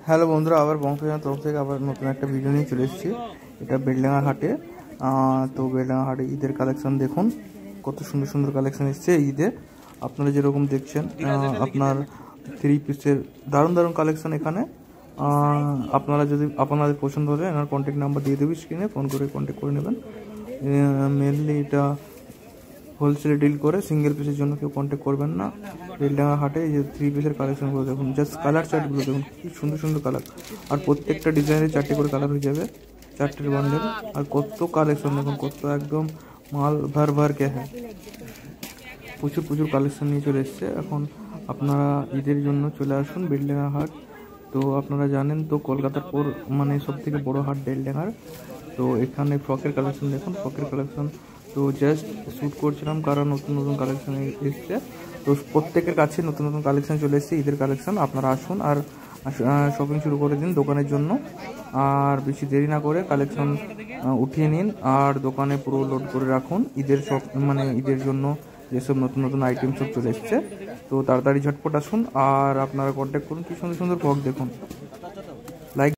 Hello বন্ধুরা, আবার বংশীর তরফ থেকে আবার নতুন একটা ভিডিও নিয়ে চলে এসেছি। এটা বেলডাঙ্গা হাটে। তো বেলডাঙ্গা হাটে ঈদের কালেকশন দেখুন, কত সুন্দর সুন্দর কালেকশন এসছে ঈদে। আপনারা যেরকম দেখছেন, আপনার 3 পিসের দারুণ দারুণ কালেকশন এখানে। আপনারা যদি আপনাদের পছন্দ হলে এনার কন্ট্যাক্ট নাম্বার দিয়ে দেবো স্ক্রিনে, ফোন করে কন্ট্যাক্ট করে নেবেন। মেনলি এটা হোলসেলে ডিল করে, সিঙ্গেল পিসের জন্য কেউ কন্ট্যাক্ট করবেন না। বেলডাঙ্গা হাটে এই যে 3 পিসের কালেকশনগুলো দেখুন, জাস্ট কালার চার্টগুলো দেখুন, কি সুন্দর সুন্দর কালার। আর প্রত্যেকটা ডিজাইনের 4টে করে কালার হয়ে যাবে, 4টের বান্ডেল। আর কত কালেকশন দেখুন, কত একদম মাল ভর ভর কে হ্যাঁ। প্রচুর প্রচুর কালেকশন নিয়ে চলে এসছে। এখন আপনারা ঈদের জন্য চলে আসুন বেলডাঙ্গা হাট। তো আপনারা জানেন তো, কলকাতার পর মানে সব থেকে বড়ো হাট বেলডাঙ্গার। তো এখানে ফ্রকের কালেকশন দেখুন, ফ্রকের কালেকশন তো জাস্ট শ্যুট করছিলাম, কারণ নতুন নতুন কালেকশন এসছে। তো প্রত্যেকের কাছে নতুন নতুন কালেকশন চলে এসছে, ঈদের কালেকশন। আপনারা আসুন আর শপিং শুরু করে দিন দোকানের জন্য। আর বেশি দেরি না করে কালেকশন উঠিয়ে নিন আর দোকানে পুরো লোড করে রাখুন। ঈদের সব মানে ঈদের জন্য যেসব নতুন নতুন আইটেম সব চলে এসছে, তো তাড়াতাড়ি ঝটপট আসুন আর আপনারা কন্ট্যাক্ট করুন। কি সুন্দর সুন্দর ফ্রক দেখুন।